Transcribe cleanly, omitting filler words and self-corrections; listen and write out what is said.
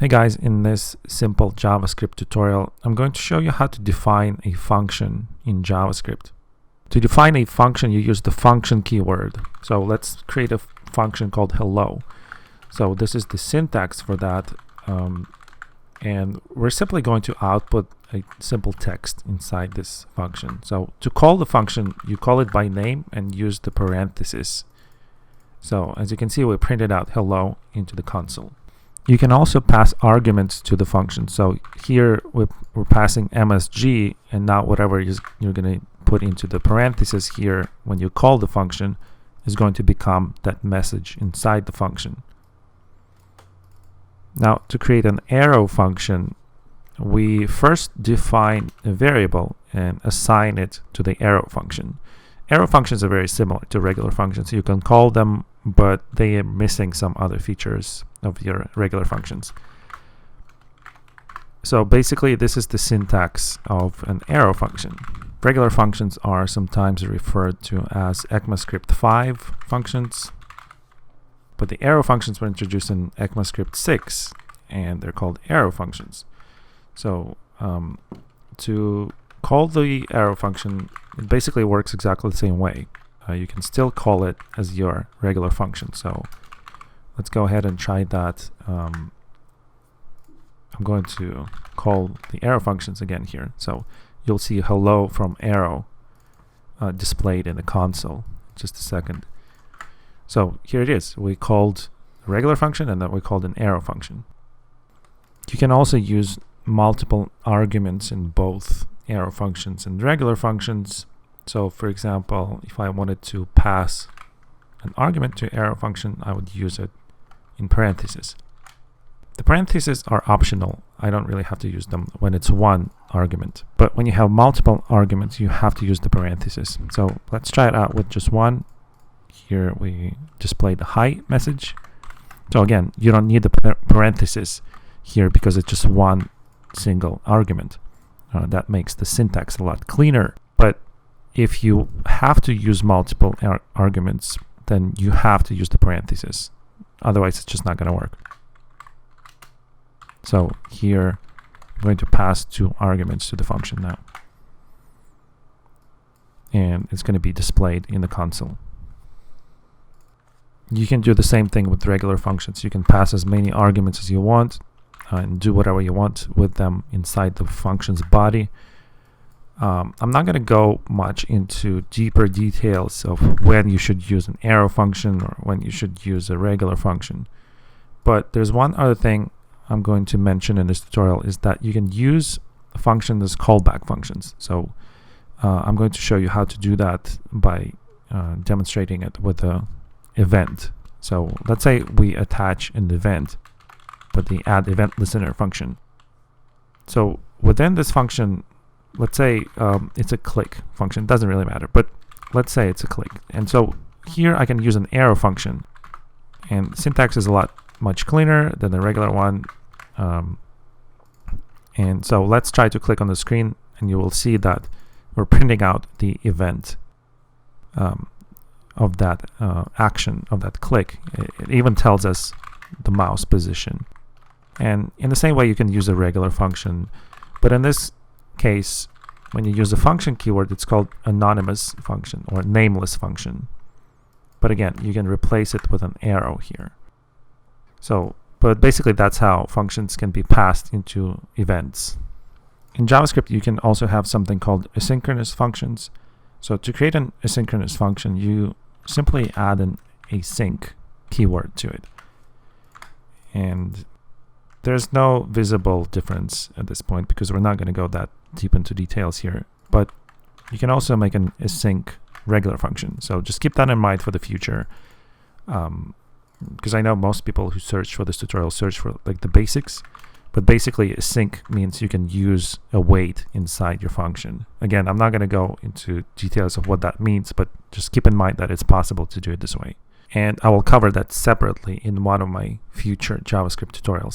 Hey guys, in this simple JavaScript tutorial, I'm going to show you how to define a function in JavaScript. To define a function, you use the function keyword. So let's create a function called hello. So this is the syntax for that. And we're simply going to output a simple text inside this function. So to call the function, you call it by name and use the parenthesis. So as you can see, we printed out hello into the console. You can also pass arguments to the function. So here we're passing MSG, and now whatever you're going to put into the parentheses here when you call the function is going to become that message inside the function. Now to create an arrow function, we first define a variable and assign it to the arrow function. Arrow functions are very similar to regular functions. You can call them, but they are missing some other features of your regular functions. So basically, this is the syntax of an arrow function. Regular functions are sometimes referred to as ECMAScript 5 functions, but the arrow functions were introduced in ECMAScript 6, and they're called arrow functions. So to call the arrow function, it basically works exactly the same way. You can still call it as your regular function. So let's go ahead and try that. I'm going to call the arrow functions again here. So you'll see hello from arrow displayed in the console. Just a second. So here it is. We called a regular function and then we called an arrow function. You can also use multiple arguments in both arrow functions and regular functions. So for example, if I wanted to pass an argument to arrow function, I would use it in parentheses. The parentheses are optional. I don't really have to use them when it's one argument. But when you have multiple arguments, you have to use the parentheses. So let's try it out with just one. Here we display the hi message. So again, you don't need the parentheses here because it's just one single argument. That makes the syntax a lot cleaner. But if you have to use multiple arguments, then you have to use the parentheses. Otherwise, it's just not going to work. So here, I'm going to pass 2 arguments to the function now. And it's going to be displayed in the console. You can do the same thing with regular functions. You can pass as many arguments as you want and do whatever you want with them inside the function's body. I'm not going to go much into deeper details of when you should use an arrow function or when you should use a regular function. But there's one other thing I'm going to mention in this tutorial is that you can use functions as callback functions. So I'm going to show you how to do that by demonstrating it with an event. So let's say we attach an event with the add event listener function. So within this function, let's say it's a click function. It doesn't really matter, but let's say it's a click. And so here I can use an arrow function, and syntax is a lot much cleaner than the regular one. And so let's try to click on the screen, and you will see that we're printing out the event of that action, of that click. It even tells us the mouse position. And in the same way, you can use a regular function, but in this case, when you use the function keyword, it's called anonymous function or nameless function. But again, you can replace it with an arrow here. So, but basically that's how functions can be passed into events. In JavaScript, you can also have something called asynchronous functions. So to create an asynchronous function, you simply add an async keyword to it. And there's no visible difference at this point because we're not going to go that deep into details here. But you can also make an async regular function. So just keep that in mind for the future. Because I know most people who search for this tutorial search for like the basics. But basically async means you can use a wait inside your function. Again, I'm not going to go into details of what that means, but just keep in mind that it's possible to do it this way. And I will cover that separately in one of my future JavaScript tutorials.